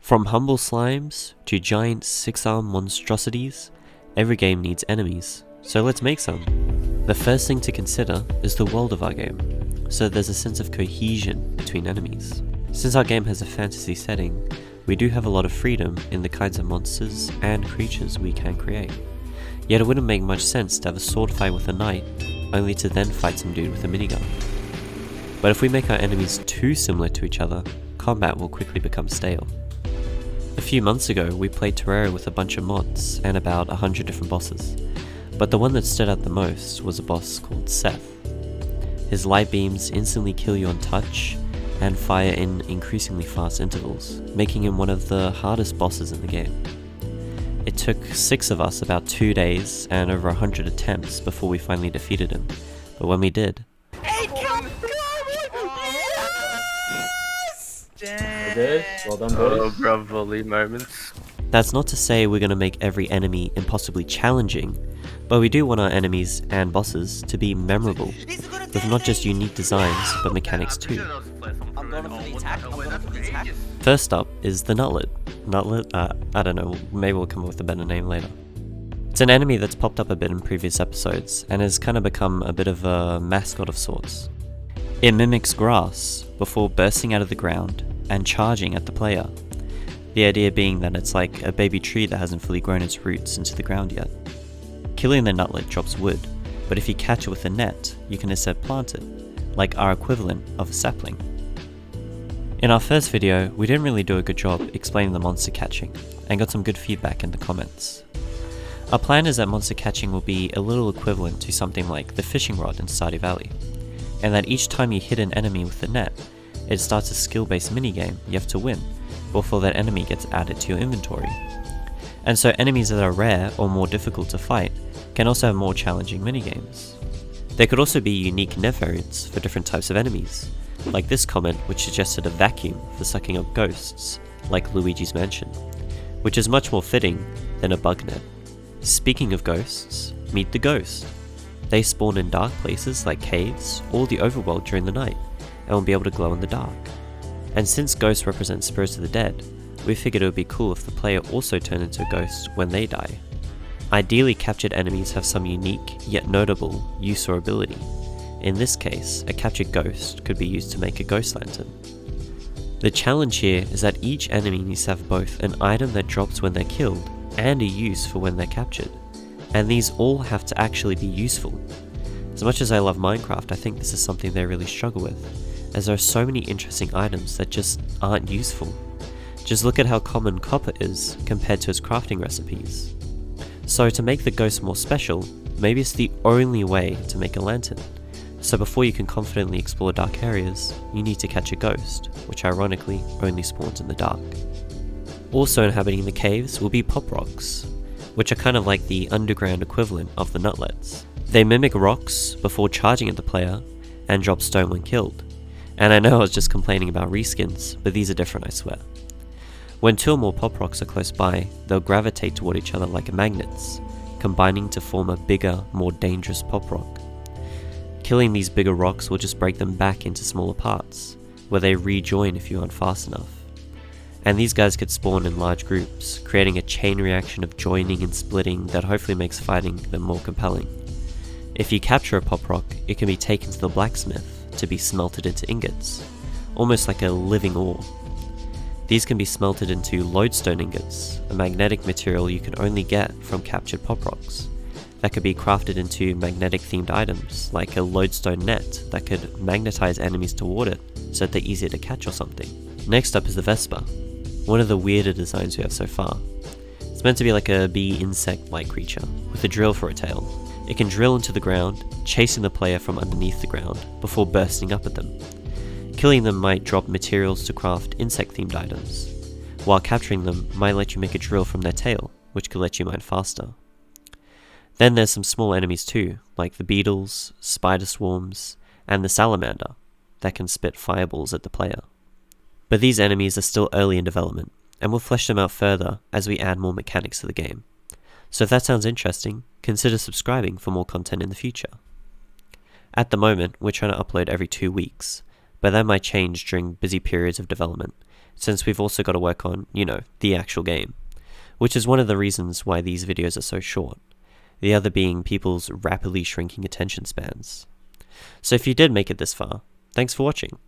From humble slimes to giant 6-arm monstrosities, every game needs enemies, so let's make some. The first thing to consider is the world of our game, so there's a sense of cohesion between enemies. Since our game has a fantasy setting, we do have a lot of freedom in the kinds of monsters and creatures we can create. Yet it wouldn't make much sense to have a sword fight with a knight, only to then fight some dude with a minigun. But if we make our enemies too similar to each other, combat will quickly become stale. A few months ago, we played Terraria with a bunch of mods and about 100 different bosses, but the one that stood out the most was a boss called Seth. His light beams instantly kill you on touch and fire in increasingly fast intervals, making him one of the hardest bosses in the game. It took 6 of us about 2 days and over 100 attempts before we finally defeated him, but when we did, Well done, boys. Oh, bro, volley moments. that's not to say we're going to make every enemy impossibly challenging, but we do want our enemies and bosses to be memorable, with not just unique designs, but mechanics too. First up is the Nutlet. Nutlet? I don't know, maybe we'll come up with a better name later. It's an enemy that's popped up a bit in previous episodes, and has kind of become a bit of a mascot of sorts. It mimics grass before bursting out of the ground and charging at the player. The idea being that it's like a baby tree that hasn't fully grown its roots into the ground yet. Killing the Nutlet drops wood, but if you catch it with a net, you can instead plant it, like our equivalent of a sapling. In our first video, we didn't really do a good job explaining the monster catching, and got some good feedback in the comments. Our plan is that monster catching will be a little equivalent to something like the fishing rod in Stardew Valley, and that each time you hit an enemy with the net, it starts a skill-based minigame you have to win before that enemy gets added to your inventory. And so enemies that are rare or more difficult to fight can also have more challenging minigames. There could also be unique net variants for different types of enemies, like this comment which suggested a vacuum for sucking up ghosts, like Luigi's Mansion, which is much more fitting than a bug net. Speaking of ghosts, meet the Ghost. They spawn in dark places like caves or the overworld during the night, and will be able to glow in the dark. And since ghosts represent spirits of the dead, we figured it would be cool if the player also turned into a ghost when they die. Ideally, captured enemies have some unique, yet notable, use or ability. In this case, a captured ghost could be used to make a ghost lantern. The challenge here is that each enemy needs to have both an item that drops when they're killed and a use for when they're captured, and these all have to actually be useful. As much as I love Minecraft, I think this is something they really struggle with, as there are so many interesting items that just aren't useful. Just look at how common copper is compared to its crafting recipes. So to make the ghost more special, maybe it's the only way to make a lantern. So before you can confidently explore dark areas, you need to catch a ghost, which ironically only spawns in the dark. Also inhabiting the caves will be pop rocks, which are kind of like the underground equivalent of the Nutlets. They mimic rocks before charging at the player, and drop stone when killed. And I know I was just complaining about reskins, but these are different, I swear. When 2 or more pop rocks are close by, they'll gravitate toward each other like magnets, combining to form a bigger, more dangerous pop rock. Killing these bigger rocks will just break them back into smaller parts, where they rejoin if you aren't fast enough. And these guys could spawn in large groups, creating a chain reaction of joining and splitting that hopefully makes fighting them more compelling. If you capture a pop rock, it can be taken to the blacksmith to be smelted into ingots, almost like a living ore. These can be smelted into lodestone ingots, a magnetic material you can only get from captured pop rocks, that could be crafted into magnetic themed items, like a lodestone net that could magnetize enemies toward it so that they're easier to catch or something. Next up is the Vespa, one of the weirder designs we have so far. It's meant to be like a bee insect-like creature, with a drill for a tail. It can drill into the ground, chasing the player from underneath the ground, before bursting up at them. Killing them might drop materials to craft insect-themed items, while capturing them might let you make a drill from their tail, which could let you mine faster. Then there's some small enemies too, like the beetles, spider swarms, and the salamander, that can spit fireballs at the player. But these enemies are still early in development, and we'll flesh them out further as we add more mechanics to the game. So if that sounds interesting, consider subscribing for more content in the future. At the moment, we're trying to upload every 2 weeks, but that might change during busy periods of development, since we've also got to work on, the actual game, which is one of the reasons why these videos are so short, the other being people's rapidly shrinking attention spans. So if you did make it this far, thanks for watching.